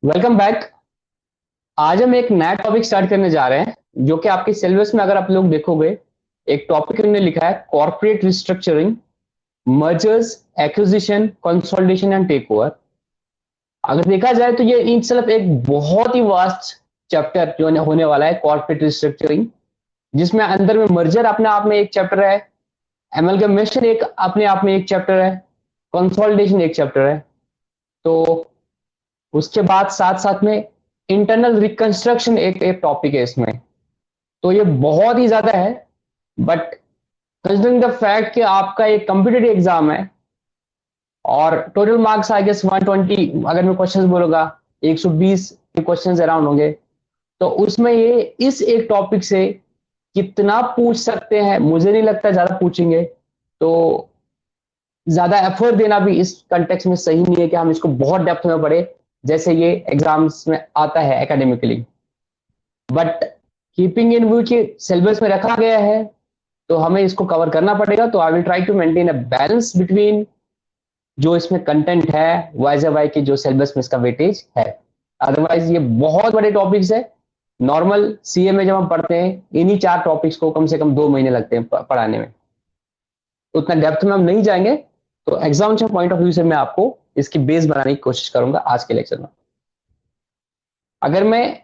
Welcome back. आज हम एक नया टॉपिक स्टार्ट करने जा रहे हैं जो कि आपके सिलेबस में अगर आप लोग देखोगे, एक टॉपिक इन्होंने लिखा है corporate restructuring, mergers, acquisition, consolidation and take over. अगर देखा जाए तो ये इन सिर्फ एक बहुत ही वास्ट चैप्टर जो होने वाला है कॉर्पोरेट रिस्ट्रक्चरिंग, जिसमें अंदर में मर्जर अपने आप में एक चैप्टर है, एमलगमेशन एक अपने आप में एक चैप्टर है, कंसोलिडेशन एक चैप्टर है। तो उसके बाद साथ साथ में इंटरनल रिकंस्ट्रक्शन एक टॉपिक है इसमें। तो ये बहुत ही ज्यादा है, बट कंसिडरिंग द फैक्ट कि आपका एक कम्पिटेटिव एग्जाम है और टोटल मार्क्स आई गेस 120, अगर मैं क्वेश्चंस बोलूंगा 120 के क्वेश्चंस अराउंड होंगे, तो उसमें ये इस एक टॉपिक से कितना पूछ सकते हैं मुझे नहीं लगता ज्यादा पूछेंगे। तो ज्यादा एफर्ट देना भी इस कंटेक्स्ट में सही नहीं है कि हम इसको बहुत डेप्थ में पढ़े जैसे ये एग्जाम्स में आता है academically. But keeping in view के सिलेबस में रखा गया है तो हमें इसको कवर करना पड़ेगा। तो I will try to maintain a balance between जो इसमें कंटेंट है वाई वाई के जो सिलेबस में इसका वेटेज है। अदरवाइज ये बहुत बड़े टॉपिक्स है। नॉर्मल सीए में जब हम पढ़ते हैं इन्हीं चार टॉपिक्स को कम से कम 2 महीने लगते हैं पढ़ाने में, तो उतना डेप्थ में हम नहीं जाएंगे। तो एग्जाम पॉइंट ऑफ व्यू से मैं आपको इसकी बेस बनाने की कोशिश करूंगा आज के लेक्चर में। अगर मैं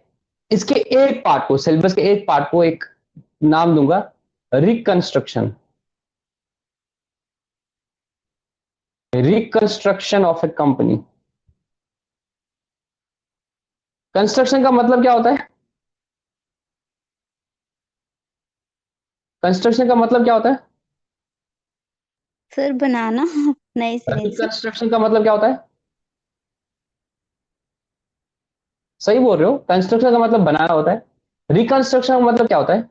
इसके एक पार्ट को, सिलेबस के एक पार्ट को एक नाम दूंगा, reconstruction, reconstruction of A company. Construction का मतलब क्या होता है? कंस्ट्रक्शन का मतलब क्या होता है? सर बनाना नए सिरे से। रिकंस्ट्रक्शन का मतलब क्या होता है? सही बोल रहे हो, कंस्ट्रक्शन का मतलब बनाना होता है। रिकंस्ट्रक्शन का मतलब क्या होता है?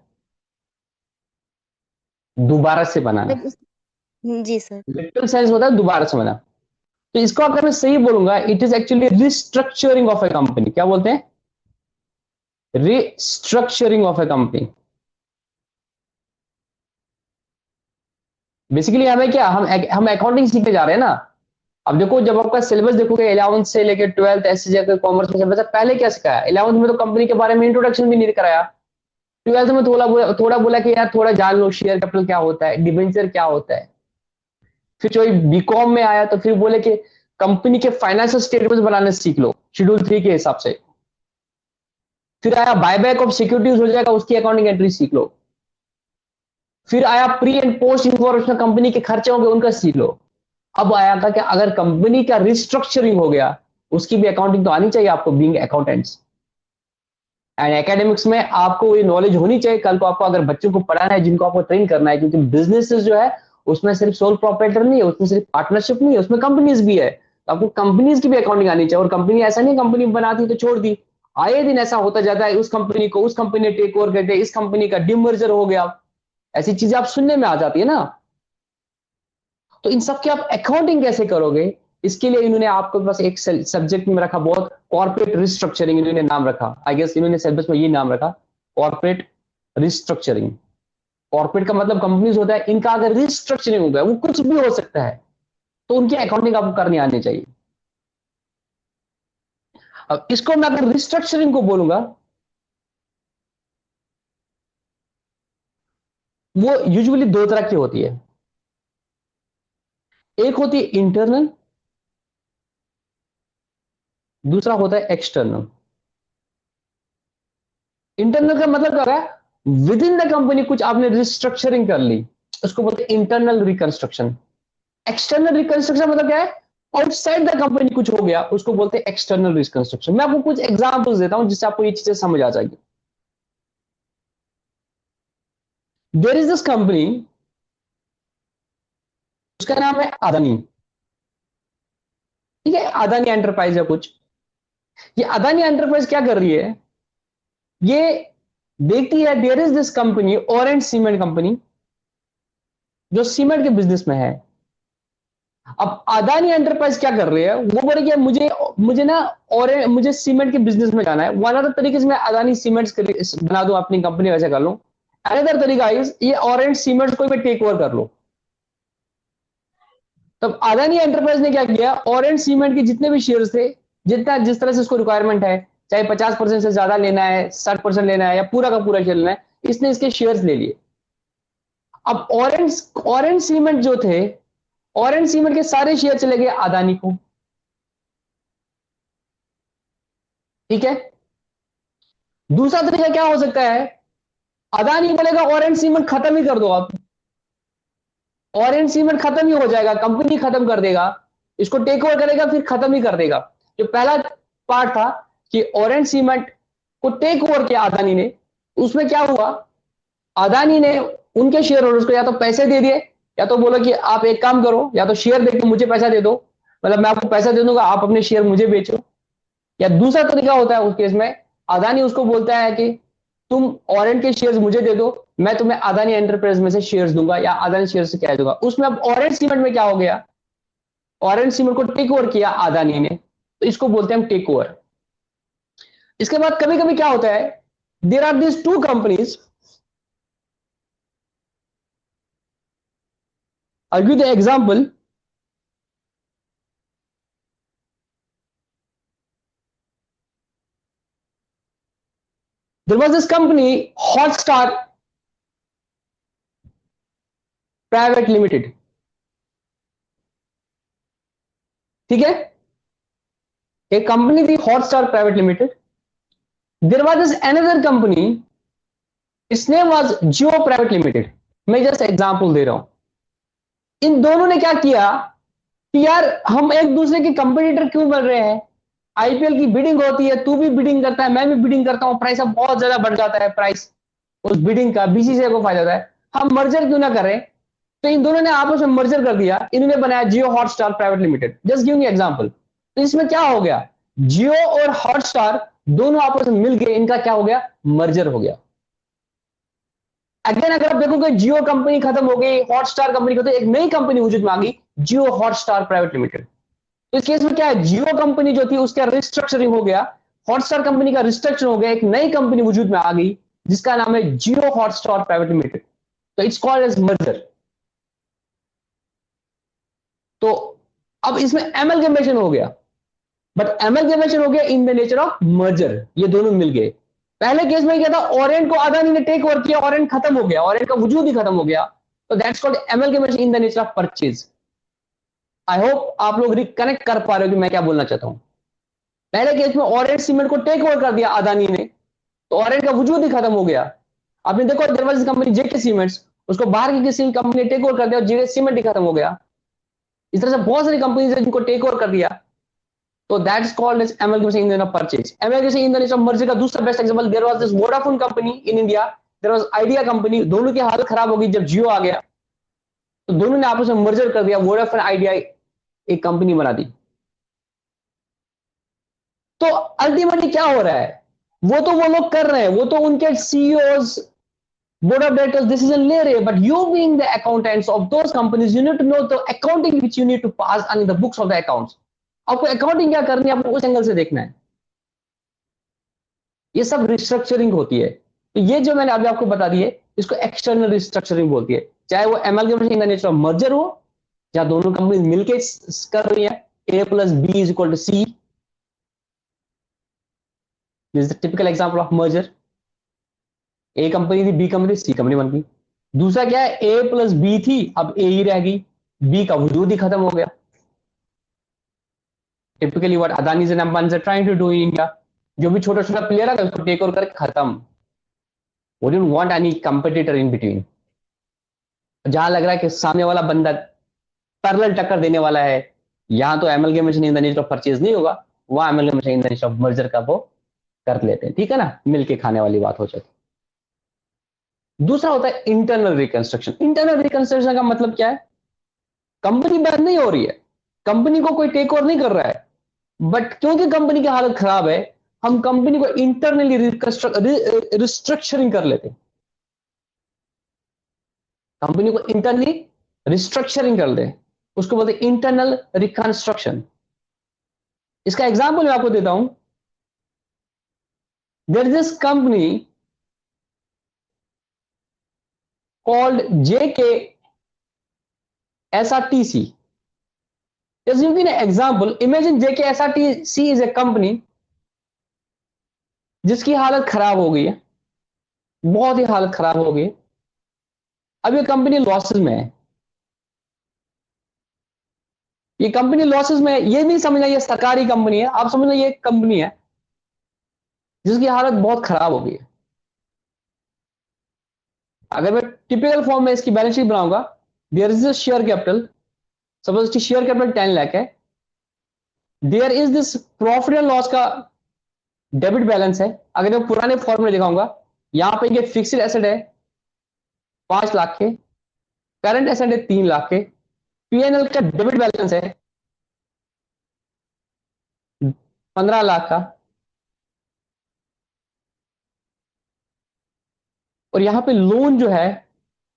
दोबारा से बनाना। मतलब जी सर। लिटरल सेंस होता है दोबारा से बनाना। तो इसको अगर मैं सही बोलूंगा, it is actually restructuring of A company. क्या बोलते हैं? Restructuring of A company. Basically हमें क्या, हम अकाउंटिंग सीखने जा रहे हैं ना। अब देखो, जब आपका सिलेबस देखोगे 11th से लेकर 12th ऐसे जाकर कॉमर्स में सिलेबस, पहले क्या सिखाया? 11th में तो कंपनी के बारे में इंट्रोडक्शन भी नहीं कराया। 12th में थोड़ा बोला कि यार थोड़ा जान लो शेयर कैपिटल क्या होता है, डिबेंचर क्या होता है। फिर जो बीकॉम में आया तो फिर बोले कि कंपनी के फाइनेंशियल स्टेटमेंट बनाने सीख लो शेड्यूल 3 के हिसाब से। फिर आया बायबैक ऑफ सिक्योरिटीज हो जाएगा, उसकी अकाउंटिंग एंट्री सीख लो। फिर आया pre and post information, company के खर्चे होंगे उनका सीख लो। अब आया था कि अगर कंपनी का रिस्ट्रक्चरिंग हो गया, उसकी भी अकाउंटिंग तो आनी चाहिए आपको, बीइंग अकाउंटेंट्स। एंड एकेडमिक्स में आपको ये नॉलेज होनी चाहिए कल को आपको अगर बच्चों को पढ़ाना है, जिनको आपको ट्रेन करना है, क्योंकि बिजनेस जो है उसमें सिर्फ सोल प्रोप्राइटर नहीं है, उसमें सिर्फ पार्टनरशिप नहीं है, उसमें कंपनीज भी है। तो आपको कंपनीज की भी अकाउंटिंग आनी चाहिए। और कंपनी ऐसा नहीं कंपनी बना दी तो छोड़ दी, आए दिन ऐसा होता जाता है, उस कंपनी को उस कंपनी ने टेक ओवर कर दिया, इस कंपनी का डिमर्जर हो गया, ऐसी चीजें आप सुनने में आ जाती है ना। तो इन सब की आप अकाउंटिंग कैसे करोगे? इसके लिए इन्होंने आपको बस एक सब्जेक्ट में रखा, बहुत कॉर्पोरेट रिस्ट्रक्चरिंग इन्होंने नाम रखा। आई गेस इन्होंने सिलेबस में ये नाम रखा, कॉर्पोरेट रिस्ट्रक्चरिंग। कॉर्पोरेट का मतलब कंपनीज होता है, इनका अगर रिस्ट्रक्चरिंग हो गया, वो कुछ भी हो सकता है, तो उनकी अकाउंटिंग आपको करनी आनी चाहिए। अब इसको मैं अगर रिस्ट्रक्चरिंग को बोलूंगा, वो यूजुअली दो तरह की होती है। एक होती है इंटरनल, दूसरा होता है एक्सटर्नल। इंटरनल का मतलब क्या होगा? विद इन द कंपनी कुछ आपने रिस्ट्रक्चरिंग कर ली, उसको बोलते हैं इंटरनल रिकंस्ट्रक्शन। एक्सटर्नल रिकंस्ट्रक्शन मतलब क्या है? आउटसाइड द कंपनी कुछ हो गया, उसको बोलते हैं एक्सटर्नल रिकंस्ट्रक्शन। मैं आपको कुछ एग्जांपल्स देता हूं जिससे आपको ये चीजें समझ आ जाएगी। देयर इज दिस कंपनी, उसका नाम है अदानी। ठीक है, अदानी एंटरप्राइज है कुछ। ये अदानी एंटरप्राइज क्या कर रही है? ये देखती है there is this company Orient cement company, जो सीमेंट के बिजनेस में है। अब अदानी एंटरप्राइज क्या कर रही है? वो बोले कि मुझे मुझे ना, और मुझे सीमेंट के बिजनेस में जाना है। वन अदर तरीके से मैं अदानी सीमेंट्स बना दूं अपनी कंपनी, वैसे कर लूं। अनदर तरीका इज ये ऑरेंज सीमेंट्स को मैं टेक ओवर कर लूं। तब अदानी एंटरप्राइज ने क्या किया? ऑरेंज सीमेंट के जितने भी शेयर्स थे जितना जिस तरह से उसको रिक्वायरमेंट है, चाहे 50% से ज्यादा लेना है, 60% लेना है, या पूरा का पूरा शेयर लेना है, इसने इसके शेयर्स ले लिए। अब ऑरेंज ऑरेंज सीमेंट जो थे, ऑरेंज सीमेंट के सारे शेयर चले गए अदानी को। ठीक है। दूसरा तरीका क्या हो सकता है, अदानी बोलेगा ऑरेंज सीमेंट खत्म ही कर दो आप, ऑरेंज सीमेंट खत्म ही हो जाएगा, कंपनी खत्म कर देगा, इसको टेक ओवर करेगा, फिर खत्म ही कर देगा। जो पहला पार्ट था कि ऑरेंज सीमेंट को टेक ओवर किया अदानी ने, उसमें क्या हुआ, अदानी ने उनके शेयर होल्डर्स को या तो पैसे दे दिए, या तो बोला कि आप एक काम करो, या तो शेयर देके मुझे पैसा दे दो, मतलब मैं आपको पैसा दे दूंगा, आप अपने शेयर मुझे बेचो। या दूसरा तरीका होता है उस केस में, अदानी उसको बोलता है कि तुम ऑरेंज के शेयर्स मुझे दे दो, मैं तुम्हें अदानी एंटरप्राइज में से शेयर्स दूंगा, या अदानी शेयर से क्या दूंगा। उसमें अब ऑरेंज सीमेंट में क्या हो गया, ऑरेंज सीमेंट को टेक ओवर किया अदानी ने, तो इसको बोलते हैं हम टेक ओवर। इसके बाद कभी कभी क्या होता है, there are this two companies, I'll give the example. There was this company, Hotstar Private Limited. ठीक है, एक कंपनी थी Hotstar private limited. There was this another company, its name was Jio private limited. मैं जस्ट एग्जांपल दे रहा हूं। इन दोनों ने क्या किया कि यार हम एक दूसरे के कंपटीटर क्यों बन रहे हैं, आईपीएल की बिडिंग होती है, तू भी बिडिंग करता है, मैं भी बिडिंग करता हूं, प्राइस अब बहुत ज्यादा बढ़ जाता है, प्राइस उस बिडिंग का बीसीसीआई को फायदा होता है, हम मर्जर क्यों ना करें। तो इन दोनों ने आपस में मर्जर कर दिया, इन्होंने बनाया Jio Hotstar private limited. Just giving example. तो इसमें क्या हो गया, जियो और हॉटस्टार दोनों आपस में मिल गए, इनका क्या हो गया, मर्जर हो गया। अगेन अगर आप देखोगे जियो कंपनी खत्म हो गई, हॉटस्टार कंपनी खत्म, एक नई कंपनी वजूद में आ गई, जियो हॉटस्टार प्राइवेट लिमिटेड। तो इस केस में क्या है, जियो कंपनी जो थी उसका रिस्ट्रक्चरिंग हो गया, हॉटस्टार कंपनी का रिस्ट्रक्चर हो गया, एक नई कंपनी वजूद में आ गई जिसका नाम है जियो हॉटस्टार प्राइवेट लिमिटेड। तो इट्स कॉल्ड एज मर्जर। तो अब इसमें एमलगमेशन हो गया, बट एमलगमेशन हो गया इन द नेचर ऑफ मर्जर, ये दोनों मिल गए। पहले केस में क्या था, ऑरेंज को अदानी ने टेक ओवर किया, ऑरेंज खत्म हो गया, ऑरेंज का वजूद ही खत्म हो गया। तो that's called amalgamation in the nature of purchase. I hope आप लोग रिकनेक्ट कर पा रहे हो कि मैं क्या बोलना चाहता हूं। पहले केस में ऑरेंज सीमेंट को टेक ओवर कर दिया अदानी ने, तो ऑरेंज का वजूद ही खत्म हो गया। आपने देखो there was company JK cements, उसको बाहर की किसी कंपनी ने टेक ओवर कर दिया और जेके सीमेंट ही खत्म हो गया। इस तरह से बहुत सारी कंपनीज है जिनको टेक ओवर कर दिया। तो that's called as amalgamation in the purchase, amalgamation in the nature of merger का दूसरा best example, there was this Vodafone company in India, there was Idea company, दोनों की हालत खराब हो गई जब जियो आ गया, तो दोनों ने आपस में मर्जर कर दिया, वोडाफोन आइडिया एक कंपनी बना दी। तो अल्टीमेटली क्या हो रहा है, वो लोग कर रहे हैं, वो तो उनके CEOs board of directors decision ले रहे हैं, but you being the accountants of those companies, you need to know the accounting which you need to pass in the books of the accounts. आपको अकाउंटिंग क्या करनी है, आपको उस angle से देखना है। ये सब रिस्ट्रक्चरिंग होती है। तो ये जो मैंने अभी आपको बता दिए, इसको एक्सटर्नल रिस्ट्रक्चरिंग बोलती है, चाहे वो amalgamation in the nature of merger हो, जहां दोनों कंपनी मिलकर कर रही है, A plus B is equal to C, this is the typical example of merger. A company थी, बी कंपनी, सी कंपनी बन गई। दूसरा क्या है, ए प्लस बी थी, अब ए ही रह गई, बी का वजूद ही खत्म हो गया। Typically what Adani and Ambani are trying to do in India, जो भी छोटा छोटा प्लेयर है उसको टेक ओवर करके खत्म। वो don't want any competitor in between. जहां लग रहा है कि सामने वाला बंदा पैरेलल टक्कर देने वाला है, यहां तो amalgamation in the nature of purchase नहीं होगा, वहां amalgamation in the nature of merger का वो कर लेते हैं। ठीक है ना, मिलके खाने वाली बात हो जाती है। दूसरा होता है इंटरनल रिकंस्ट्रक्शन। इंटरनल रिकंस्ट्रक्शन का मतलब क्या है, कंपनी बंद नहीं हो रही है, कंपनी को कोई टेक ओवर नहीं कर रहा है, बट क्योंकि कंपनी की हालत खराब है, हम कंपनी को इंटरनली रिस्ट्रक्चरिंग कर लेते हैं, कंपनी को इंटरनली रिस्ट्रक्चरिंग कर दे, उसको बोलते हैं इंटरनल रिकंस्ट्रक्शन। इसका एग्जांपल मैं आपको देता हूं। There is this company called JKSRTC। Just give you an example. Imagine JKSRTC is a company जिसकी हालत खराब हो गई है, बहुत ही हालत खराब हो गई है। अब ये कंपनी लॉसेस में है, ये कंपनी लॉसेस में है। ये नहीं समझना ये सरकारी कंपनी है, आप समझना ये कंपनी है जिसकी हालत बहुत खराब हो गई है। अगर मैं टिपिकल फॉर्म में इसकी बैलेंस शीट बनाऊंगा, there is share capital, suppose इसकी शेयर कैपिटल 10 लाख है, there is this profit and loss का डेबिट बैलेंस है। अगर मैं पुराने फॉर्म में दिखाऊंगा, यहां पे ये फिक्स्ड एसेट है 5 लाख के, करंट एसेट है 3 लाख के, पीएनएल का डेबिट बैलेंस है 15 लाख का, और यहां पे लोन जो है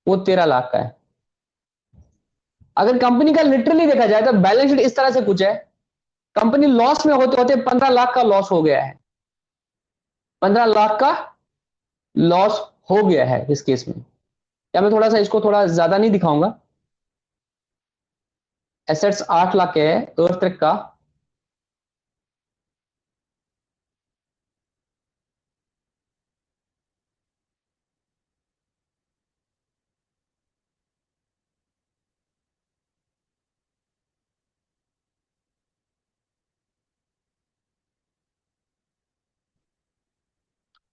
वो 13 लाख का है। अगर कंपनी का लिटरली देखा जाए तो बैलेंस शीट इस तरह से कुछ है, कंपनी लॉस में होते होते 15 लाख का लॉस हो गया है, 15 लाख का लॉस हो गया है इस केस में। या मैं थोड़ा सा इसको थोड़ा ज्यादा नहीं दिखाऊंगा, एसेट्स 8 लाख के है अर्थ का,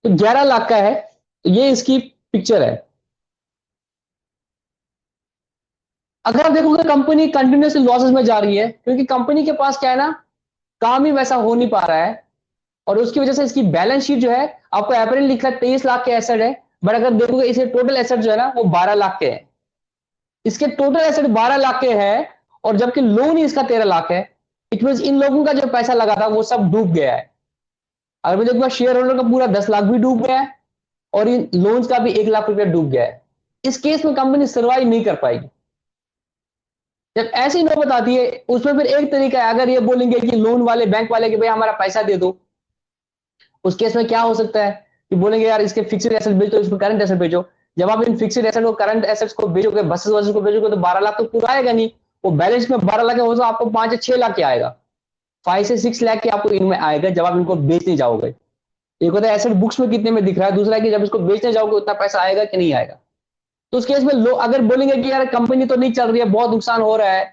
तो 11 लाख का है। तो ये इसकी पिक्चर है। अगर आप देखोगे कंपनी कंटिन्यूसली लॉसेस में जा रही है, क्योंकि कंपनी के पास क्या है ना, काम ही वैसा हो नहीं पा रहा है, और उसकी वजह से इसकी बैलेंस शीट जो है, आपको अप्रैल लिखा है 23 लाख के एसेट है, बट अगर देखोगे इसे टोटल एसेट जो है ना वो 12 लाख के हैं। इसके टोटल एसेट 12 लाख के हैं, और जबकि लोन ही इसका 13 लाख है। इट मीन इन लोगों का जो पैसा लगा था वो सब डूब गया है। अगर मैं देखूंगा शेयर होल्डर का पूरा 10 लाख भी डूब गया है, और इन लोन्स का भी 1 लाख रुपया डूब गया है। इस केस में कंपनी सर्वाइव नहीं कर पाएगी। जब ऐसी नौबत आती है, उसमें फिर एक तरीका है, अगर ये बोलेंगे कि लोन वाले बैंक वाले कि भाई हमारा पैसा दे दो, उस केस में क्या हो सकता है कि बोलेंगे यार इसके फिक्स्ड एसेट बेच दो, इसको करंट एसेट बेचो। जब आप इन फिक्स्ड एसेट को करंट एसेट्स को बेचोगे, बसेस वसेस को बेचोगे, तो 12 लाख तो पूरा आएगा नहीं। वो बैलेंस में 12 लाख हो तो आपको 5 से 6 लाख के आएगा, 5 से 6 लाख के आपको इनमें आएगा जब आप इनको बेचने जाओगे। एक होता है एसेट बुक्स में कितने में दिख रहा है, दूसरा है कि जब इसको बेचने जाओगे उतना पैसा आएगा कि नहीं आएगा। तो उस केस में लोग अगर बोलेंगे कि यार कंपनी तो नहीं चल रही है, बहुत नुकसान हो रहा है,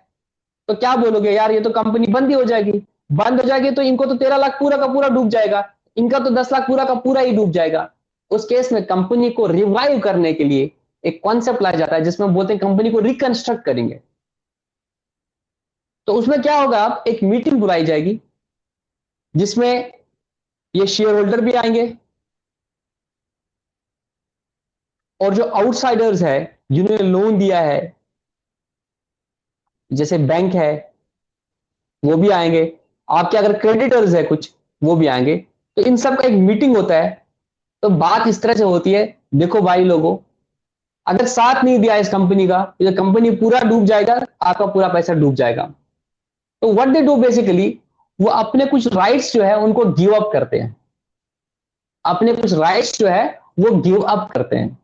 तो क्या बोलोगे यार ये तो कंपनी बंद ही हो जाएगी। बंद हो जाएगी तो इनको तो 13 लाख पूरा का पूरा डूब जाएगा, इनका तो 10 लाख पूरा का पूरा ही डूब जाएगा। उस केस में कंपनी को रिवाइव करने के लिए एक कॉन्सेप्ट लाया जाता है जिसमें बोलते हैं कंपनी को रिकंस्ट्रक्ट करेंगे। तो उसमें क्या होगा, एक मीटिंग बुलाई जाएगी जिसमें ये शेयर होल्डर भी आएंगे, और जो आउटसाइडर्स है जिन्होंने लोन दिया है, जैसे बैंक है, वो भी आएंगे। आपके अगर क्रेडिटर्स है कुछ, वो भी आएंगे। तो इन सब का एक मीटिंग होता है। तो बात इस तरह से होती है, देखो भाई लोगों, अगर साथ नहीं दिया इस कंपनी का तो ये कंपनी पूरा डूब जाएगा, आपका पूरा पैसा डूब जाएगा। तो व्हाट दे डू बेसिकली, वो अपने कुछ राइट्स जो है उनको गिव अप करते हैं, अपने कुछ राइट्स जो है वो गिव अप करते हैं,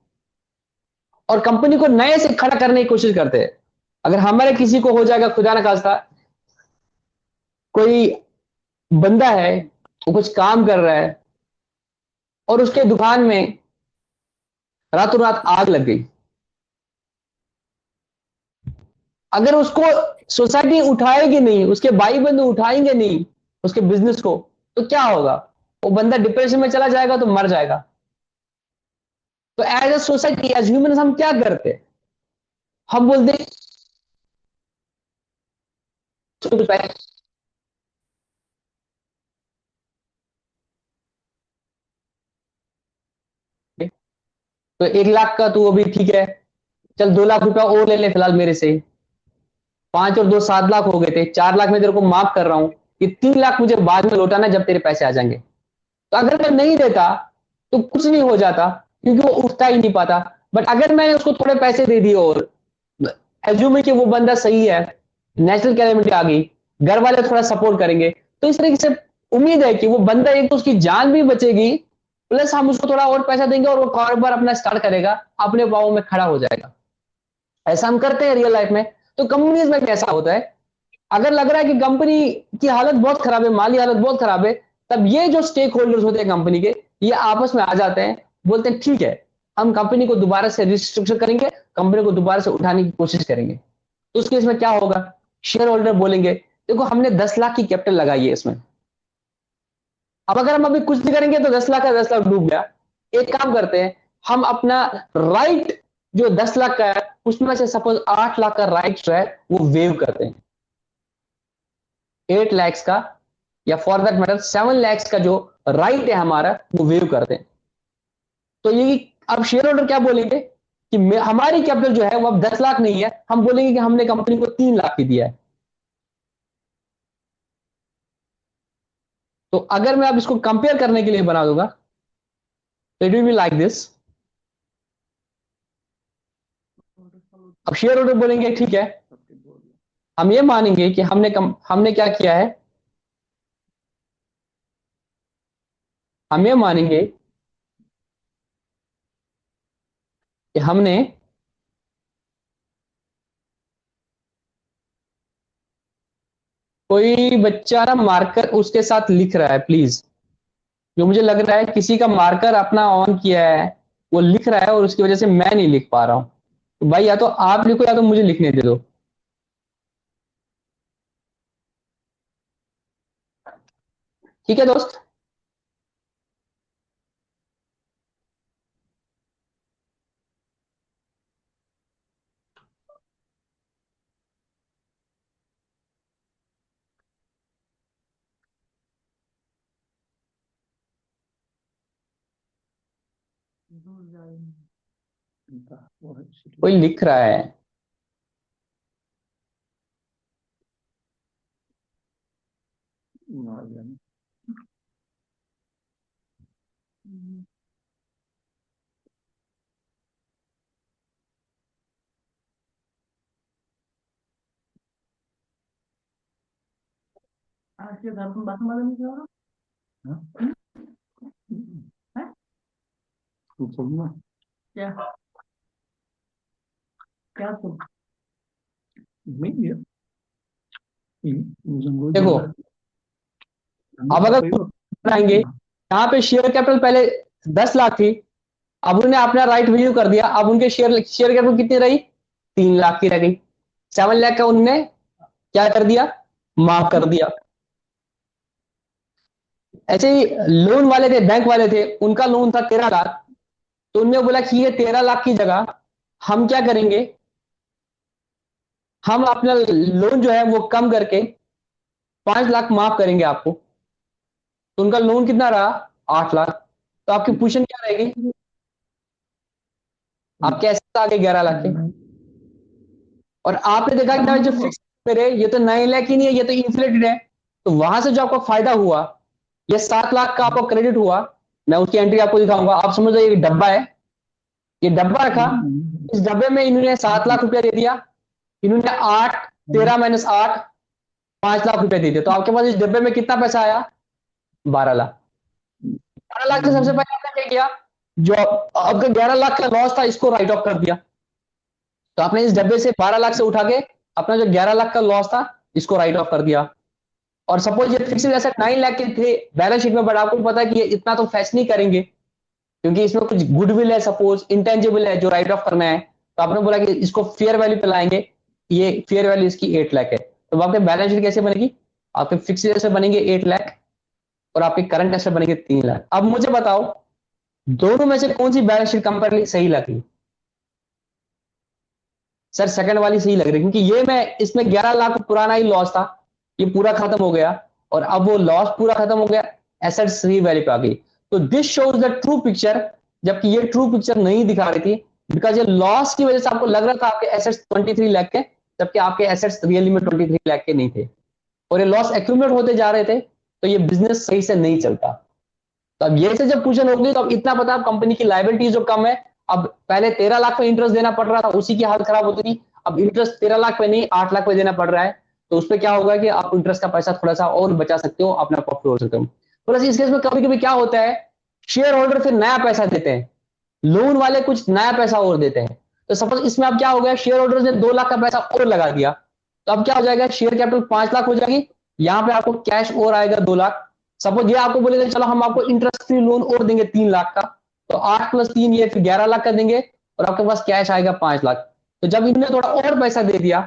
और कंपनी को नए से खड़ा करने की कोशिश करते हैं। अगर हमारे किसी को हो जाएगा खुदा न खास्ता, कोई बंदा है वो कुछ काम कर रहा है और उसके दुकान में रातों रात आग लग गई, अगर उसको सोसाइटी उठाएगी नहीं, उसके भाई बंधु उठाएंगे नहीं उसके बिजनेस को, तो क्या होगा, वो बंदा डिप्रेशन में चला जाएगा, तो मर जाएगा। तो as a society, as human, हम क्या करते हैं, हम बोलते हैं तो 1 लाख का तो वो भी ठीक है, चल 2 लाख रुपया और ले ले फिलहाल मेरे से, 5 और 2 7 लाख हो गए थे, 4 लाख में तेरे को माफ कर रहा हूं, ये 3 लाख मुझे बाद में लौटाना जब तेरे पैसे आ जाएंगे। तो अगर मैं नहीं देता तो कुछ नहीं हो जाता, क्योंकि वो उठता ही नहीं पाता। बट अगर मैंने उसको थोड़े पैसे दे दिए, और एज्यूम कि वो बंदा सही है, नेचुरल कैलेमिटी आ गई, घर वाले थोड़ा सपोर्ट करेंगे, तो इस तरीके से उम्मीद है कि वो बंदा, एक तो उसकी जान भी बचेगी, प्लस हम उसको थोड़ा और पैसा देंगे और वो कारोबार अपना स्टार्ट करेगा, अपने पाँव में खड़ा हो जाएगा। ऐसा हम करते हैं रियल लाइफ में। तो कंपनीज में कैसा होता है, अगर लग रहा है कि कंपनी की हालत बहुत खराब है, माली हालत बहुत खराब है, तब ये जो स्टेक होल्डर्स होते हैं कंपनी के, ये आपस में आ जाते हैं, बोलते हैं ठीक है, हम कंपनी को दोबारा से रिस्ट्रक्चर करेंगे, कंपनी को दोबारा से उठाने की कोशिश करेंगे। तो उस केस में क्या होगा, शेयर होल्डर बोलेंगे देखो हमने 10 लाख की कैपिटल लगाई है इसमें, अब अगर हम अभी कुछ नहीं करेंगे तो 10 लाख का 10 लाख डूब गया। एक काम करते हैं, हम अपना राइट जो 10 लाख का है उसमें से सपोज 8 लाख का राइट जो है वो वेव करते हैं, 8 lakhs का या फॉर दैट मैटर 7 lakhs का जो राइट है हमारा वो वेव करते हैं। तो ये अब शेयर होल्डर क्या बोलेंगे कि हमारी कैपिटल जो है वो अब 10 लाख नहीं है, हम बोलेंगे कि हमने कंपनी को 3 लाख की दिया है। तो अगर मैं अब इसको कंपेयर करने के लिए बना दूंगा तो it will be like this. अब शेयर होल्डर बोलेंगे ठीक है, हम ये मानेंगे कि हमने क्या किया है, हम ये मानेंगे कि हमने कोई बच्चा ना मार्कर उसके साथ लिख रहा है प्लीज, जो मुझे लग रहा है किसी का मार्कर अपना ऑन किया है, वो लिख रहा है और उसकी वजह से मैं नहीं लिख पा रहा हूं। तो भाई या तो आप लिखो या तो मुझे लिखने दे दो। ठीक है दोस्त। कोई लिख रहा है, आपके घर में बात मालूम क्या हो रहा है? क्या क्या तुम देखो अब अगर बनाएंगे यहाँ पे शेयर कैपिटल पहले 10 लाख थी, अब उन्होंने अपना राइट वैल्यू कर दिया, अब उनके शेयर शेयर कैपिटल कितनी रही, 3 लाख की रह गई। 7 लाख का उनने क्या कर दिया, माफ कर दिया। ऐसे ही लोन वाले थे, बैंक वाले थे, उनका लोन था 13 लाख, तो उनने बोला कि ये 13 लाख की जगह हम क्या करेंगे, हम अपना लोन जो है वो कम करके 5 लाख माफ करेंगे आपको। तो उनका लोन कितना रहा, 8 लाख। तो आपकी पोजीशन क्या रहेगी, आपके एसेट आ गए 11 लाख के। और आपने देखा कि जो फिक्स मेरे ये तो 9 लाख ही नहीं है, ये तो इन्फ्लेटेड है। तो वहां से जो आपको फायदा हुआ, ये 7 लाख का आपको क्रेडिट हुआ, मैं उसकी एंट्री आपको दिखाऊंगा। आप समझ लो ये डब्बा है, ये डब्बा रखा, इस डब्बे में इन्होंने 7 लाख रुपया दे दिया, इन्होंने 8 13 - 8 5 लाख रुपया दे दिया। तो आपके पास इस डब्बे में कितना पैसा आया, 12 लाख। 12 लाख से सबसे पहले आपने क्या किया, जो आपका 11 लाख का लॉस था इसको राइट ऑफ कर दिया। तो आपने इस डब्बे से 12 लाख से उठा के अपना जो 11 लाख का लॉस था इसको राइट ऑफ कर दिया। और सपोज ये फिक्स्ड एसेट 9 लाख के थे बैलेंस शीट में, बट आपको पता है कि ये इतना तो फैच नहीं करेंगे क्योंकि इसमें कुछ गुडविल है, सपोज इंटेंजिबल है जो राइट ऑफ करना है। तो आपने बोला कि इसको फेयर वैल्यू पे लाएंगे, ये फेयर वैल्यू इसकी 8 लाख है। तो आपके बैलेंस शीट कैसे बनेगी, आपके फिक्स्ड एसेट बनेंगे 8 लाख और आपके करंट एसेट बनेंगे 3 लाख। अब मुझे बताओ दोनों में से कौन सी बैलेंस शीट कंपेरेटिवली सही लगी। सर सेकंड वाली सही लग रही है, क्योंकि ये मैं इसमें 11 लाख पुराना ही लॉस था, ये पूरा खत्म हो गया और अब वो लॉस पूरा खत्म हो गया, एसेट सही वैल्यू पे आ गई। तो this shows the true picture, जबकि ये ट्रू पिक्चर नहीं दिखा रही थी, बिकॉज ये लॉस की वजह से आपको लग रहा था आपके एसेट्स 23 लाख के, जबकि आपके एसेट्स रियली में 23 लाख के नहीं थे और ये लॉस एक्यूमुलेट होते जा रहे थे। तो ये बिजनेस सही से नहीं चलता। तो अब ये से जब पोजीशन होगी तो अब इतना पता कंपनी की लायबिलिटी जो कम है, अब पहले 13 लाख पे इंटरेस्ट देना पड़ रहा था, उसी की हालत खराब होती थी। अब इंटरेस्ट 13 लाख पे नहीं 8 लाख पे देना पड़ रहा है। तो उसपे क्या होगा कि आप इंटरेस्ट का पैसा थोड़ा सा और बचा सकते हो, अपना प्रॉफिट हो सकते हो। थोड़ा सा इस केस में कभी कभी क्या होता है, शेयर होल्डर फिर नया पैसा देते हैं, लोन वाले कुछ नया पैसा और देते हैं। तो सपोज इसमें अब क्या हो गया, शेयर होल्डर ने 2 लाख का पैसा और लगा दिया, तो तो अब क्या हो जाएगा, शेयर कैपिटल 5 लाख हो जाएगी, यहाँ पे आपको कैश और आएगा 2 लाख। सपोज ये आपको बोलेगा चलो हम आपको इंटरेस्ट फ्री लोन और देंगे 3 लाख का, तो 8 + 3 ये फिर 11 लाख का देंगे, और आपके पास कैश आएगा 5 लाख। तो जब इन्होंने थोड़ा और पैसा दे दिया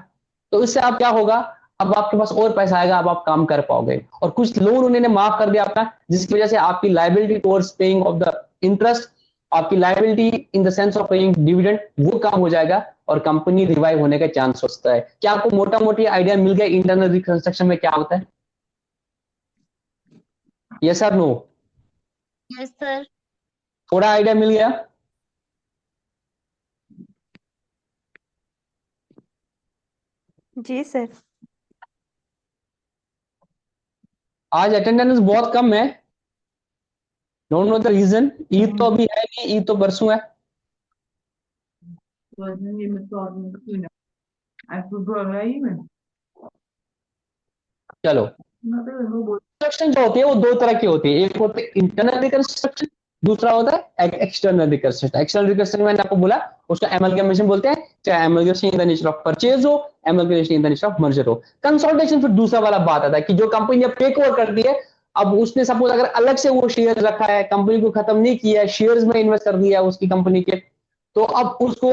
तो इससे आप क्या होगा, अब आपके पास और पैसा आएगा, अब आप काम कर पाओगे। और कुछ लोन उन्होंने माफ कर दिया अपना, जिसकी वजह से आपकी liability towards paying of the interest, आपकी liability in the sense of paying dividend, वो कम हो जाएगा और कंपनी रिवाइव होने का चांस होता है। क्या आपको मोटा मोटी आइडिया मिल गया इंटरनल रिकंस्ट्रक्शन में क्या होता है? यस और नो? Yes sir. थोड़ा आइडिया मिल गया? जी सर। आज अटेंडेंस बहुत कम है, don't know the reason. Eid तो अभी है नहीं, ईद तो परसों है। Возьми металл, а тут говорим, चलो, надо его कंस्ट्रक्शन जो होती है वो दो तरह की होती है, एक होती है इंटरनल रिकंस्ट्रक्शन, दूसरा होता है एक्सटर्नल रिकंस्ट्रक्शन। एक्सटर्नल रिकंस्ट्रक्शन मैंने आपको बोला उसका एमलगेमेशन बोलते हैं, चाहे amalgamation in the nature of purchase हो, amalgamation in the nature of merger हो। कंसोलिडेशन फिर दूसरा वाला बात आता है कि जो कंपनी अब टेक ओवर करती है, अब उसने सपोज अगर अलग से वो शेयर रखा है, कंपनी को खत्म नहीं किया है, शेयर्स में इन्वेस्ट कर दिया है उसकी कंपनी के, तो अब उसको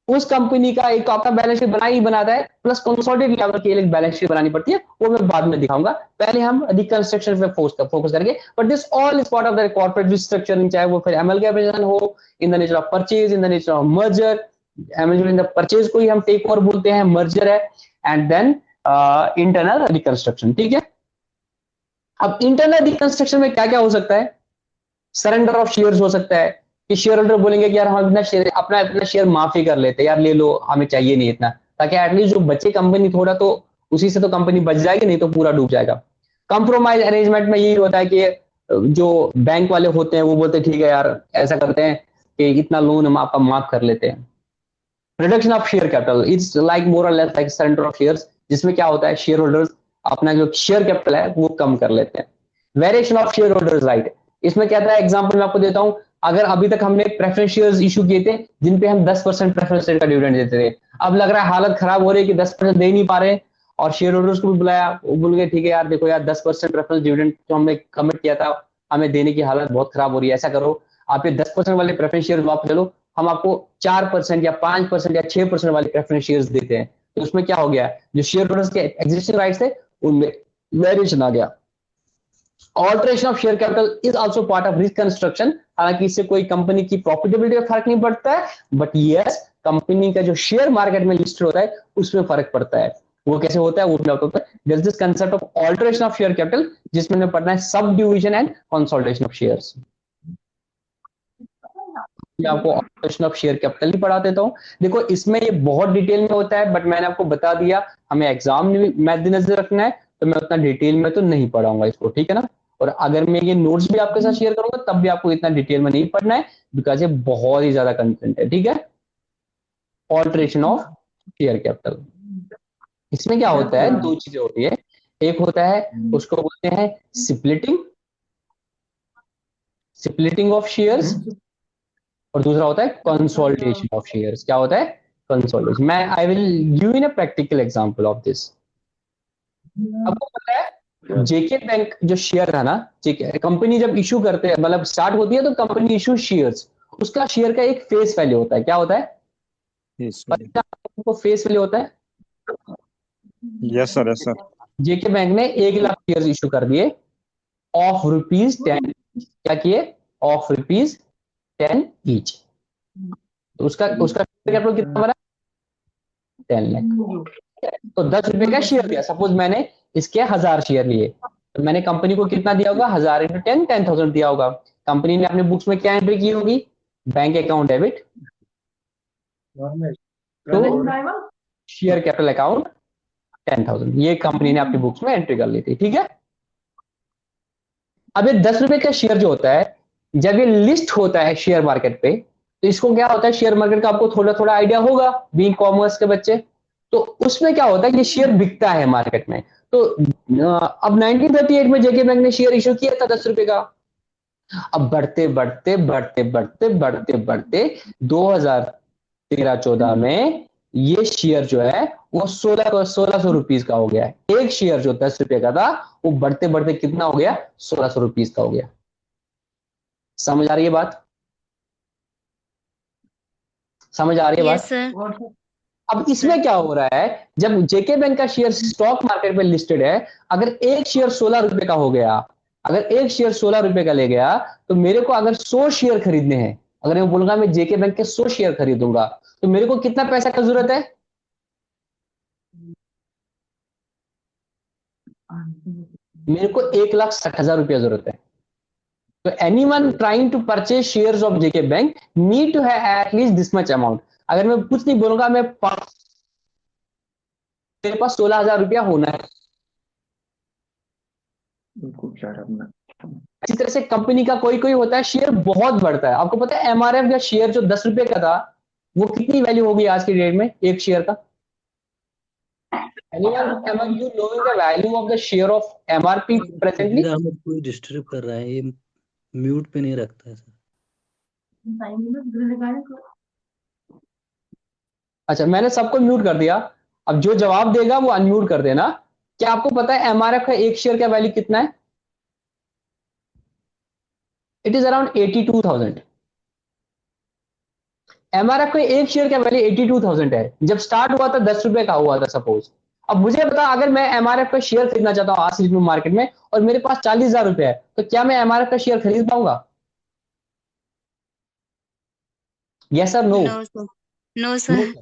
उस कंपनी का एक आपका बैलेंस शीट बना ही बनाता है, प्लस कंसोलिडेटेड लेवल की एक बैलेंस शीट बनानी पड़ती है, वो मैं बाद में दिखाऊंगा। पहले हम रिकंस्ट्रक्शन पे फोकस करेंगे। But this all is part of the corporate restructuring, चाहे वो फिर एमलगेमेशन हो इन the nature of purchase, in the nature of merger. In the purchase को ही हम टेक ओवर बोलते हैं, मर्जर है, एंड देन इंटरनल रिकंस्ट्रक्शन। ठीक है, अब इंटरनल रिकंस्ट्रक्शन में क्या क्या हो सकता है? सरेंडर ऑफ शेयर्स हो सकता है कि शेयर होल्डर बोलेंगे कि यार हम अपना शेयर माफी कर लेते हैं, यार ले लो, हमें चाहिए नहीं इतना, ताकि एटलीस्ट जो बचे कंपनी थोड़ा तो उसी से तो कंपनी बच जाएगी, नहीं तो पूरा डूब जाएगा। कंप्रोमाइज अरेंजमेंट में यही होता है कि जो बैंक वाले होते हैं वो बोलते हैं ठीक है यार ऐसा करते हैं कि इतना लोन हम आपका माफ कर लेते हैं। Reduction of share capital it's like more और less like surrender of shares, जिसमें क्या होता है शेयर होल्डर्स अपना जो शेयर कैपिटल है वो कम कर लेते हैं। Variation of share holders right, इसमें क्या था, एग्जांपल मैं आपको देता हूं। अगर अभी तक हमने प्रेफरेंस शेयर्स इशू किए थे जिन पे हम 10% प्रेफरेंस शेयर का डिविडेंड देते थे, अब लग रहा है हालत खराब हो रही है कि 10% दे नहीं पा रहे, और शेयर होल्डर्स को भी बुलाया, वो बोल गए ठीक है यार देखो यार 10% प्रेफरेंस डिविडेंड जो हमने कमिट किया था हमें देने की हालत बहुत खराब हो रही है, ऐसा करो आप ये 10% वाले प्रेफरेंस शेयर वापस ले लो, हम आपको 4% या 5% या 6% वाले प्रेफरेंस शेयर्स देते हैं। तो उसमें क्या हो गया, जो शेयर होल्डर्स के एग्जिस्टिंग राइट्स थे उनमें वेरिएशन आ गया। Alteration of share capital is also part of reconstruction, हालांकि इससे कोई कंपनी की प्रॉफिटेबिलिटी में फर्क नहीं पड़ता है, बट यस कंपनी का जो शेयर मार्केट में लिस्टेड होता है उसमें फर्क पड़ता है। वो कैसे होता है वो भी होता है। There is this concept of alteration of share capital, जिसमें हमें पढ़ना है subdivision and consolidation of shares. आपको ऑल्टरेशन ऑफ शेयर कैपिटल ही पढ़ा देता हूं। देखो इसमें ये बहुत डिटेल में होता है, बट मैंने आपको बता दिया हमें एग्जाम में मद्देनजर रखना है, तो मैं उतना डिटेल में तो नहीं पढ़ाऊंगा इसको, ठीक है ना। और अगर मैं ये नोट्स भी आपके साथ शेयर करूंगा तब भी आपको इतना डिटेल में नहीं पढ़ना है, बिकॉज ये बहुत ही ज्यादा कंटेंट है, ठीक है। ऑल्टरेशन ऑफ शेयर कैपिटल, इसमें क्या होता है, दो चीजें होती है, एक होता है उसको बोलते हैं स्प्लिटिंग ऑफ शेयर्स, और दूसरा होता है कंसोलिडेशन ऑफ शेयर्स। क्या होता है कंसोलिडेशन? मैं I will give in a practical example of this. आपको पता है जेके बैंक जो शेयर था ना, जेके कंपनी जब इशू करते हैं मतलब स्टार्ट होती है तो कंपनी इशू शेयर्स, उसका शेयर का एक फेस वैल्यू होता है। क्या होता है? फेस वैल्यू होता है। Yes sir, yes sir. JK bank ने 1 लाख शेयर इशू कर दिए ऑफ ₹10, क्या किए, ऑफ ₹10 ईच। तो उसका कैपिटल कितना बना, 10 लाख। तो 10 रुपए का शेयर दिया, सपोज मैंने इसके 1000 शेयर लिए, तो मैंने कंपनी को कितना दिया होगा, 1000 × 10 10,000 दिया होगा। कंपनी ने अपने बुक्स में क्या एंट्री की होगी, बैंक अकाउंट डेबिट तो शेयर कैपिटल अकाउंट 10,000, ये कंपनी ने अपनी बुक्स में एंट्री कर ली थी, ठीक है। अब ये 10 रुपए का शेयर जो होता है, जब ये लिस्ट होता है शेयर मार्केट पे, तो इसको क्या होता है, शेयर मार्केट का आपको थोड़ा थोड़ा आइडिया होगा बीइंग कॉमर्स के बच्चे, तो उसमें क्या होता है कि शेयर बिकता है मार्केट में। तो अब 1938 में जेके बैंक ने शेयर इशू किया था 10 रुपए का, अब बढ़ते बढ़ते बढ़ते बढ़ते बढ़ते बढ़ते 2013-14 में ये शेयर जो है वो 1600 रुपीज का हो गया है। एक शेयर जो 10 रुपए का था वो बढ़ते बढ़ते कितना हो गया, 1600 रुपीज का हो गया। समझ आ रही है बात? समझ आ रही है यस बात? सर। और सर अब इसमें क्या हो रहा है, जब जेके बैंक का शेयर स्टॉक मार्केट पे लिस्टेड है, अगर एक शेयर 16 रुपए का हो गया, अगर एक शेयर 16 रुपए का ले गया, तो मेरे को अगर 100 शेयर खरीदने हैं, अगर मैं बोलूंगा मैं जेके बैंक के 100 शेयर खरीदूंगा, तो मेरे को कितना पैसा का जरूरत है? मेरे को 1,60,000 रुपया जरूरत है। तो anyone trying to purchase shares of JK bank need to have at least this much amount. अगर मैं कुछ नहीं बोलूंगा, मेरे पास 16,000 रुपया होना है। बिल्कुल सर अपना इसी तरह से कंपनी का कोई कोई होता है शेयर बहुत बढ़ता है। आपको पता है एमआरएफ का शेयर जो 10 रुपए का था, वो कितनी वैल्यू होगी आज की डेट में एक शेयर का? Anyone among you knowing the value of the share of MRP presently? हमें कोई डिस्टर्ब कर रहा है, ये म्यूट पे नहीं रखता है सर। अच्छा, मैंने सबको म्यूट कर दिया। अब जो जवाब देगा वो अनम्यूट कर देना। क्या आपको पता है एमआरएफ का एक शेयर का वैल्यू कितना है? It is around 82,000। एमआरएफ का एक शेयर का वैल्यू 82,000 है। जब स्टार्ट हुआ था 10 रुपए का हुआ था सपोज। अब मुझे बता, अगर मैं एमआरएफ का शेयर खरीदना चाहता हूं आज की मार्केट में और मेरे पास 40,000 रुपए है, तो क्या मैं एमआरएफ का शेयर खरीद पाऊंगा? Yes sir, no? No sir. No sir.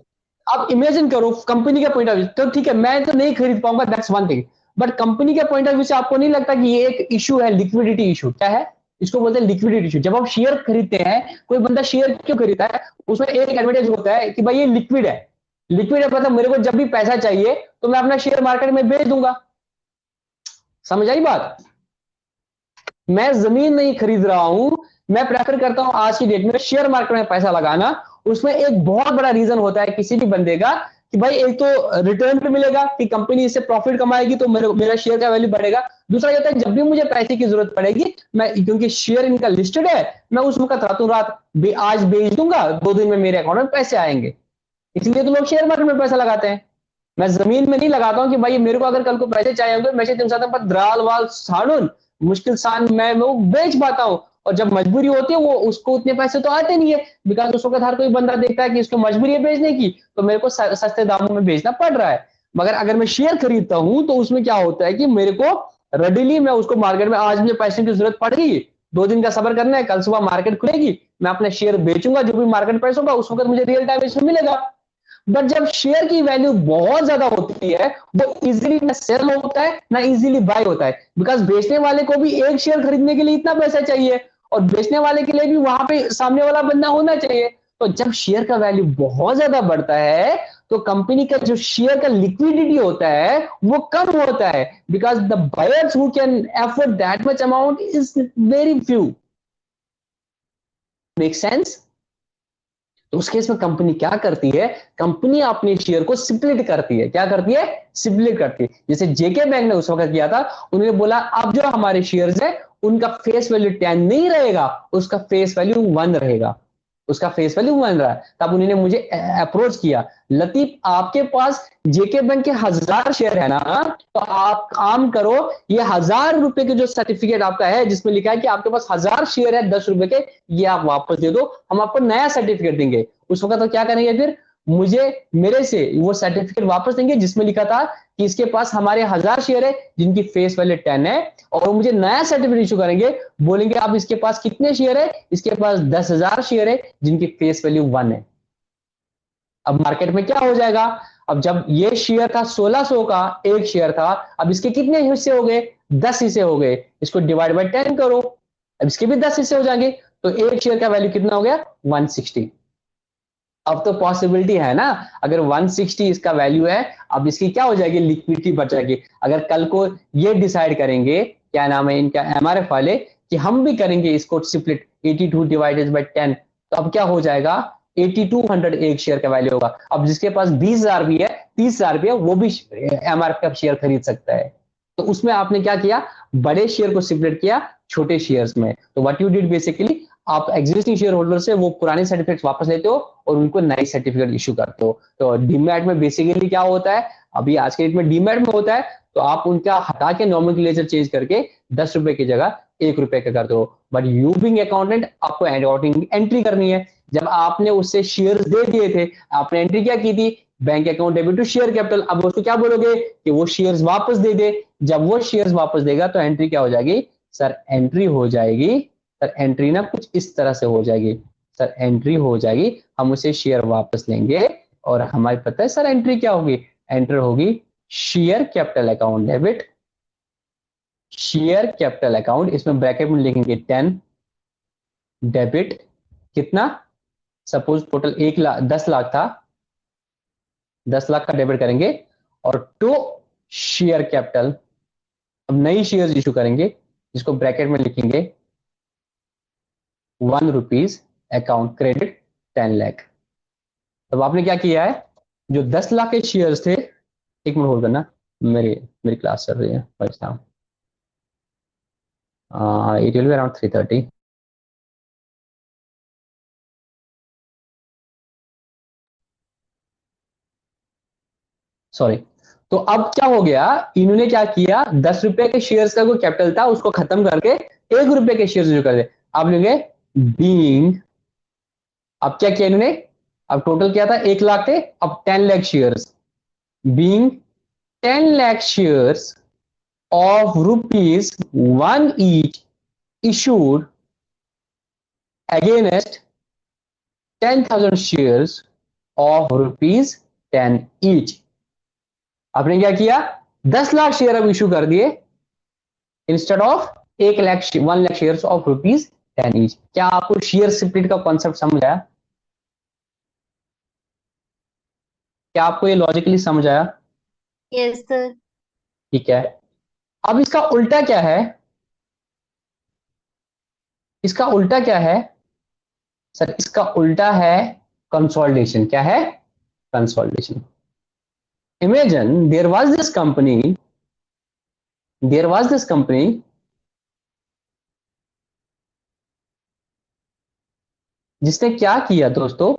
अब इमेजिन करो कंपनी के पॉइंट ऑफ व्यू, तो ठीक है मैं तो नहीं खरीद पाऊंगा, that's one thing, but company के पॉइंट ऑफ व्यू से आपको नहीं लगता कि ये एक इशू है, लिक्विडिटी इशू? क्या है इसको बोलते हैं? Liquidity issue. जब आप शेयर खरीदते हैं, कोई बंदा शेयर क्यों खरीदता है? उसमें एक एडवांटेज होता है कि भाई ये लिक्विड है। लिक्विड है मतलब मेरे को जब भी पैसा चाहिए तो मैं अपना शेयर मार्केट में बेच दूंगा। समझ आई बात? मैं जमीन नहीं खरीद रहा हूं, मैं प्रेफर करता हूं आज की डेट में शेयर मार्केट में पैसा लगाना। उसमें एक बहुत बड़ा रीजन होता है किसी भी बंदे का कि भाई एक तो रिटर्न पे मिलेगा कि कंपनी इससे प्रॉफिट कमाएगी तो मेरा शेयर का वैल्यू बढ़ेगा। दूसरा ये होता है जब भी मुझे पैसे की जरूरत पड़ेगी, मैं क्योंकि शेयर इनका लिस्टेड है, मैं उस वक्त रातों रात आज बेच दूंगा, 2 दिन में मेरे अकाउंट में पैसे आएंगे। इसलिए तो लोग शेयर मार्केट में पैसा लगाते हैं। मैं जमीन में नहीं लगाता हूं कि भाई मेरे को अगर कल को पैसे चाहिए होंगे, मैं द्राल वाल साड़ून मुश्किल सान मैं वो बेच पाता हूं। और जब मजबूरी होती है वो उसको उतने पैसे तो आते नहीं है, बिकॉज उस वक्त हर कोई बंदा देखता है कि इसको मजबूरी है बेचने की, तो मेरे को सस्ते दामों में बेचना पड़ रहा है। मगर अगर मैं शेयर खरीदता हूं तो उसमें क्या होता है कि मेरे को रेडिली मैं उसको मार्केट में, आज मुझे पैसे की जरूरत पड़ गई, 2 दिन का सबर करना है, कल सुबह मार्केट खुलेगी, मैं अपने शेयर बेचूंगा, जो भी मार्केट प्राइस होगा उस वक्त मुझे रियल टाइम इसमें मिलेगा। बट जब शेयर की वैल्यू बहुत ज्यादा होती है, वो इजीली ना सेल होता है ना इजीली बाय होता है, बिकॉज बेचने वाले को भी एक शेयर खरीदने के लिए इतना पैसा चाहिए और बेचने वाले के लिए भी वहां पे सामने वाला बंदा होना चाहिए। तो जब शेयर का वैल्यू बहुत ज्यादा बढ़ता है तो कंपनी का जो शेयर का लिक्विडिटी होता है वो कम होता है, because the buyers who can afford that much amount is very few. Make sense? तो उस केस में कंपनी क्या करती है, कंपनी अपने शेयर को स्प्लिट करती है। क्या करती है? स्प्लिट करती है। जैसे जेके बैंक ने उस वक्त किया था, उन्होंने बोला अब जो हमारे शेयर्स है उनका फेस वैल्यू 10 नहीं रहेगा, उसका फेस वैल्यू 1 रहेगा, उसका फेस वैल्यू 1 रहा। तब उन्होंने मुझे अप्रोच किया, लतीफ आपके पास जेके बैंक के 1000 शेयर है ना, तो आप काम करो, ये 1000 रुपए के जो सर्टिफिकेट आपका है जिसमें लिखा है कि आपके पास 1000 शेयर है 10 रुपए के, ये आप वापस दे दो, हम आपको नया सर्टिफिकेट देंगे। उस वक्त तो क्या करेंगे फिर, मुझे मेरे से वो सर्टिफिकेट वापस देंगे जिसमें लिखा था कि इसके पास हमारे 1000 शेयर है जिनकी फेस वैल्यू 10 है, और वो मुझे नया सर्टिफिकेट इशू करेंगे, बोलेंगे आप इसके पास कितने शेयर है, इसके पास 10,000 शेयर है जिनकी फेस वैल्यू 1 है। अब मार्केट में क्या हो जाएगा, अब जब ये शेयर था 1600 का एक शेयर था, अब इसके कितने हिस्से हो गए, 10 हिस्से हो गए, इसको डिवाइड बाय 10 करो, अब इसके भी 10 हिस्से हो जाएंगे, तो एक शेयर का वैल्यू कितना हो गया, 160। अब तो पॉसिबिलिटी है ना, अगर 160 इसका वैल्यू है, अब इसकी क्या हो जाएगी, लिक्विडिटी बढ़ जाएगी। अगर कल को ये डिसाइड करेंगे, क्या नाम है इनका, एमआरएफ वाले, कि हम भी करेंगे इसको स्प्लिट 82 डिवाइडेड बाय 10, तो अब क्या हो जाएगा, 8200 एक शेयर का वैल्यू होगा। अब जिसके पास 20,000 भी है, 30,000 भी है, वो भी एमआरएफ का शेयर खरीद सकता है। तो उसमें आपने क्या किया, बड़े शेयर को स्प्लिट किया छोटे शेयर्स में। तो व्हाट यू डिड बेसिकली, आप एग्जिस्टिंग शेयर होल्डर से वो पुराने सर्टिफिकेट वापस लेते हो और उनको नए सर्टिफिकेट इशू करते हो। तो डीमैट में बेसिकली क्या होता है, अभी आज के डेट में डीमैट में होता है, तो आप उनका हटा के नॉमेनक्लेचर चेंज करके 10 रुपए की जगह 1 रुपए का करते हो। बट यू बीइंग अकाउंटेंट आपको अकाउंटिंग एंट्री करनी है। जब आपने उससे शेयर दे दिए थे, आपने एंट्री क्या की थी, bank account debit to share capital. अब उसको क्या बोलोगे कि वो शेयर्स वापस दे दे। जब वो शेयर्स वापस देगा तो एंट्री क्या हो जाएगी सर, एंट्री हो जाएगी सर, एंट्री ना कुछ इस तरह से हो जाएगी सर, एंट्री हो जाएगी, हम उसे शेयर वापस लेंगे और हमारी पता है सर एंट्री क्या होगी, एंट्री होगी share capital account debit, share capital account, इसमें ब्रैकेट में लिखेंगे 10 डेबिट, कितना, सपोज टोटल 1 लाख 10 लाख था, 10 लाख का डेबिट करेंगे, और टू शेयर कैपिटल, अब नई शेयर इशू करेंगे जिसको ब्रैकेट में लिखेंगे 1 रुपीज अकाउंट क्रेडिट 10 लाख। तब आपने क्या किया है, जो 10 लाख के शेयर्स थे, एक मिनट होल्ड करना, मेरी मेरी क्लास चल रही है, it will be around 3:30। Sorry. तो अब क्या हो गया, इन्होंने क्या किया, 10 रुपए के शेयर्स का कोई कैपिटल था उसको खत्म करके 1 रुपए के शेयर्स जो कर दे। अब लेंगे बीइंग, अब क्या किया इन्होंने, अब टोटल क्या था 1 लाख थे, अब 10 lakh shares, being 10 lakh shares of rupees 1 each issued against 10,000 shares of rupees 10 each। आपने क्या किया, 10 लाख शेयर अब इशू कर दिए instead of 1 lakh shares of rupees 10 each. क्या आपको शेयर स्प्लिट का कॉन्सेप्ट समझ आया, क्या आपको ये लॉजिकली समझ आया? Yes sir. ठीक है। अब इसका उल्टा क्या है, इसका उल्टा क्या है सर, इसका उल्टा है कंसोलिडेशन। क्या है, consolidation. Imagine there was this company, जिसने क्या किया दोस्तों,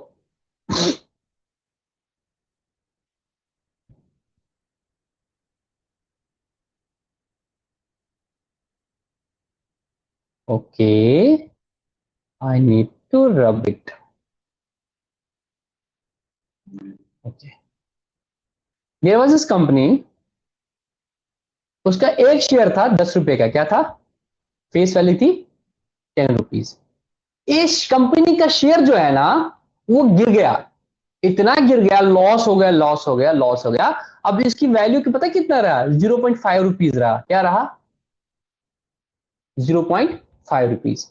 okay, I need to rub it, okay, there was this company, उसका एक शेयर था 10 रुपए का, क्या था, फेस वैल्यू थी 10 रुपीज। इस कंपनी का शेयर जो है ना वो गिर गया, इतना गिर गया, लॉस हो गया, लॉस हो गया, लॉस हो गया। अब इसकी वैल्यू की पता कितना रहा, 0.5 रुपीज रहा। क्या रहा, 0.5 रुपीज।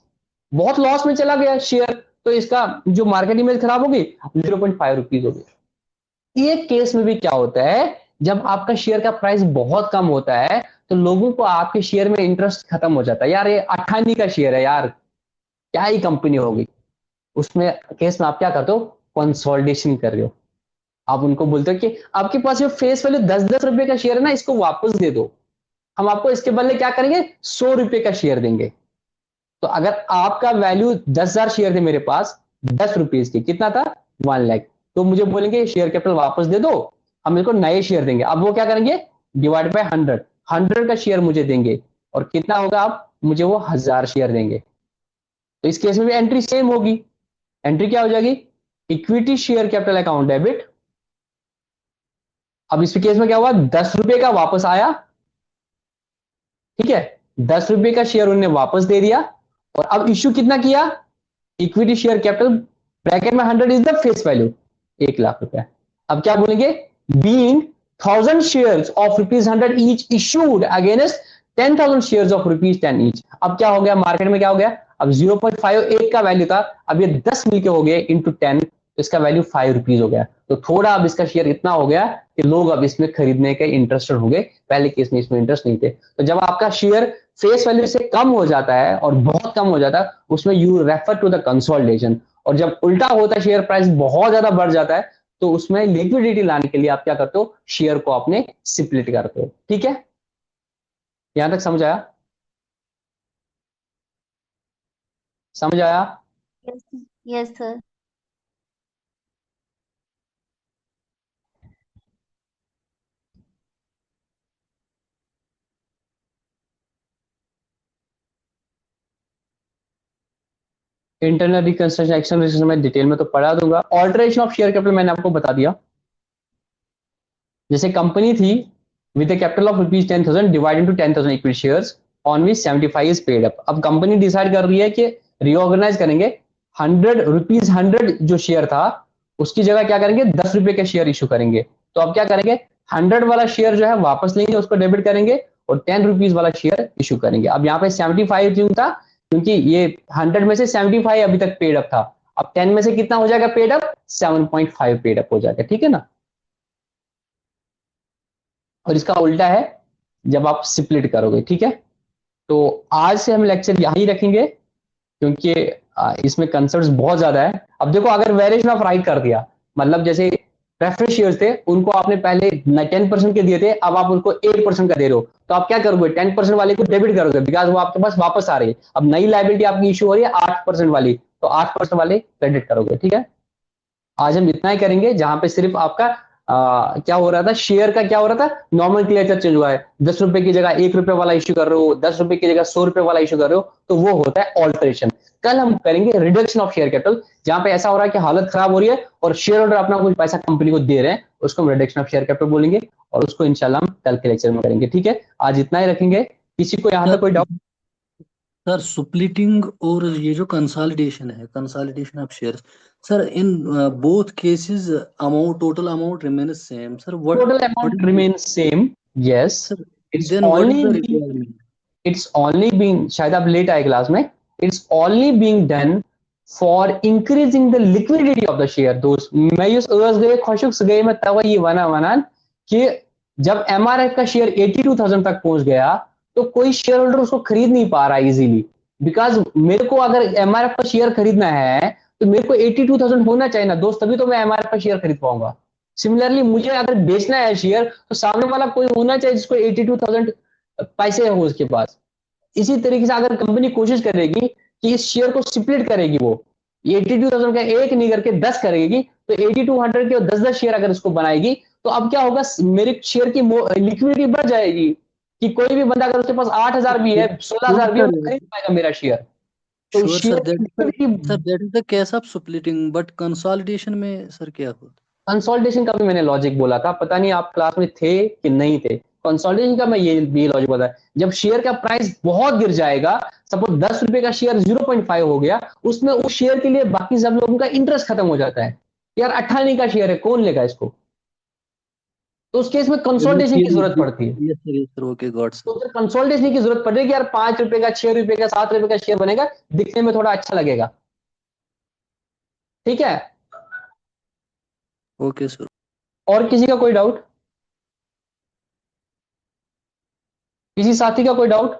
बहुत लॉस में चला गया शेयर, तो इसका जो मार्केट इमेज खराब होगी, 0.5 रुपीज हो गई। एक केस में भी क्या होता है, जब आपका शेयर का प्राइस बहुत कम होता है तो लोगों को आपके शेयर में इंटरेस्ट खत्म हो जाता है, यार ये अठानी का शेयर है यार, क्या ही कंपनी होगी। उसमें केस में आप क्या करते हो, कंसोलिडेशन कर रहे हो। आप उनको बोलते हो कि आपके पास जो फेस वैल्यू 10-10 रुपए का शेयर है ना, इसको वापस दे दो, हम आपको इसके बदले क्या करेंगे, 100 रुपए का शेयर देंगे। तो अगर आपका वैल्यू 10,000 शेयर थे मेरे पास, 10 रुपीज की, कितना था, 1 लाख, तो मुझे बोलेंगे शेयर कैपिटल वापस दे दो, हम इसको नए शेयर देंगे। अब वो क्या करेंगे, डिवाइड बाय 100, 100 का शेयर मुझे देंगे, और कितना होगा, आप मुझे वो 1000 शेयर देंगे। तो इस केस में भी एंट्री सेम होगी। एंट्री क्या हो जाएगी, equity share capital account debit. अब इस केस में क्या हुआ, 10 रुपए का वापस आया, ठीक है, 10 रुपए का शेयर उन्होंने वापस दे दिया, और अब इश्यू कितना किया, इक्विटी शेयर कैपिटल ब्रैकेट में 100 is the face value, 1 lakh रुपया। अब क्या बोलेंगे, being 1000 shares of rupees 100 each issued against 10,000 shares of rupees 10 each. अब क्या हो गया, मार्केट में क्या हो गया, अब 0.5 का वैल्यू था, अब ये 10 मिलके हो गए इंटू 10, तो इसका वैल्यू 5 रुपीज हो गया। तो थोड़ा अब इसका शेयर इतना हो गया कि लोग अब इसमें खरीदने के इंटरेस्टेड हो गए, पहले केस में इसमें इंटरेस्ट नहीं थे। तो जब आपका शेयर फेस वैल्यू से कम हो जाता है, और बहुत कम हो जाता है, उसमें you refer to the consolidation. और जब उल्टा होता है, शेयर प्राइस बहुत ज्यादा बढ़ जाता है, तो उसमें लिक्विडिटी लाने के लिए आप क्या करते हो, शेयर को अपने स्प्लिट करते हो। ठीक है, यहां तक समझ आया, समझ आया? Yes, sir. Yes, sir. Internal reconstruction action register में डिटेल में तो पढ़ा दूंगा। ऑल्टरेशन ऑफ शेयर कैपिटल मैंने आपको बता दिया। जैसे कंपनी थी with A capital of rupees 10,000 divide into 10,000 equity shares on which 75 is paid up. अब कंपनी डिसाइड कर रही है कि रीऑर्गेनाइज करेंगे 100 जो शेयर था उसकी जगह क्या करेंगे 10 रुपए के शेयर इशू करेंगे। तो अब क्या करेंगे 100 वाला शेयर जो है वापस लेंगे, उसको डेबिट करेंगे और 10 रुपीज वाला शेयर इशू करेंगे। अब यहाँ पे 75 क्यों था, क्योंकि ये 100 में से 75 अभी तक पेड अप था। अब 10 में से कितना हो जाएगा पेड अप, 7.5 पेड अप हो जाएगा। ठीक है ना। और इसका उल्टा है जब आप स्प्लिट करोगे। ठीक है, तो आज से हम लेक्चर यहीं रखेंगे क्योंकि इसमें कंसेप्ट बहुत ज्यादा है। अब देखो अगर वेरिएशन ऑफ राइट कर दिया, मतलब जैसे प्रेफरेंस शेयर्स थे उनको आपने पहले 10% के दिए थे, अब आप उनको 8% का दे रहे हो, तो आप क्या करोगे 10% वाले को डेबिट करोगे बिकॉज वो आपके पास वापस आ रही है। अब नई लायबिलिटी आपकी इशू हो रही है 8% वाली, तो 8% वाले क्रेडिट करोगे। ठीक है, आज हम इतना ही करेंगे जहां पे सिर्फ आपका क्या हो रहा था, शेयर का क्या हो रहा था, नॉर्मल क्लियर चेंज हुआ है। 10 रुपए की जगह 1 रुपए वाला इश्यू कर रहे हो, 10 रुपए की जगह 100 रुपए वाला इश्यू कर रहे हो, तो वो होता है ऑल्टरेशन। कल हम करेंगे रिडक्शन ऑफ शेयर कैपिटल, जहां पे ऐसा हो रहा है कि हालत खराब हो रही है और शेयर होल्डर अपना कुछ पैसा कंपनी को दे रहे हैं, उसको हम रिडक्शन ऑफ शेयर कैपिटल बोलेंगे और उसको इंशाल्लाह हम कल के लेक्चर में करेंगे। ठीक है, आज इतना ही रखेंगे। किसी को यहाँ तक कोई डाउट? सर स्प्लिटिंग और ये जो कंसोलिडेशन है, consolidation of shares, sir in both cases amount, total amount remain same sir. What total amount remain same, yes. Sir it's then what is the only requirement? it's only being, शायद आप late आए class में, it's only being done for increasing the liquidity of the share। दोस्त मैं use गए खुशुक गए मैं तवा ये वना कि जब एमआरएफ का शेयर 82,000 तक पहुंच गया तो कोई शेयर होल्डर उसको खरीद नहीं पा रहा इजीली, बिकॉज मेरे को अगर एमआरएफ का शेयर खरीदना है तो मेरे को 82,000 होना चाहिए ना दोस्त, तभी तो मैं एमआरएफ का शेयर खरीद पाऊंगा। सिमिलरली मुझे अगर बेचना है शेयर तो सामने वाला कोई होना चाहिए जिसको 82,000 पैसे हो उसके पास। इसी तरीके से अगर कंपनी कोशिश करेगी कि इस शेयर को स्प्लिट करेगी, वो 82,000 का एक नहीं करके 10 करेगी, तो 8200 के और 10-10 शेयर अगर इसको बनाएगी तो अब क्या होगा, मेरे शेयर की लिक्विडिटी बढ़ जाएगी कि कोई भी बंदा अगर उसके पास 8,000 भी है 16,000 भी है वो खरीद पाएगा मेरा शेयर। तो श्योर सर, शेयर दैट की liquidity, sir that is the case of splitting, but consolidation में सर क्या होता? कंसोलिडेशन का भी मैंने लॉजिक बोला था, पता नहीं आप क्लास में थे कि नहीं थे। कंसोलिडेशन का मैं ये भी लॉजिक बताया, जब शेयर का प्राइस बहुत गिर जाएगा, सपोज 10 रुपए का शेयर 0.5 हो गया, उसमें उस शेयर के लिए बाकी सब लोगों का इंटरेस्ट खत्म हो जाता है। यार 18 का शेयर है कौन लेगा इसको, तो उस केस में कंसोलिडेशन की जरूरत पड़ती है। यस सर, ओके गॉड तो सर। फिर कंसोलिडेशन की जरूरत पड़ेगी यार, 5 रुपए का 6 रुपए का 7 रुपए का शेयर बनेगा, दिखने में थोड़ा अच्छा लगेगा। ठीक है, ओके सर। और किसी का कोई डाउट, किसी साथी का कोई डाउट?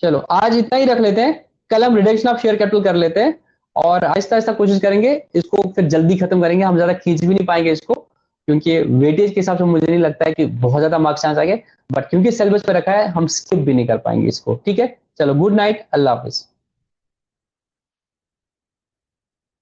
चलो आज इतना ही रख लेते हैं, कल हम रिडक्शन ऑफ शेयर कैपिटल कर लेते हैं और आहिस्ता आहिस्ता कोशिश करेंगे इसको फिर जल्दी खत्म करेंगे। हम ज्यादा खींच भी नहीं पाएंगे इसको क्योंकि वेटेज के हिसाब से मुझे नहीं लगता है कि बहुत ज्यादा मार्क्स आ जाएंगे, बट क्योंकि सिलेबस पे रखा है हम स्किप भी नहीं कर पाएंगे इसको। ठीक है, चलो गुड नाइट, अल्लाह हाफिज।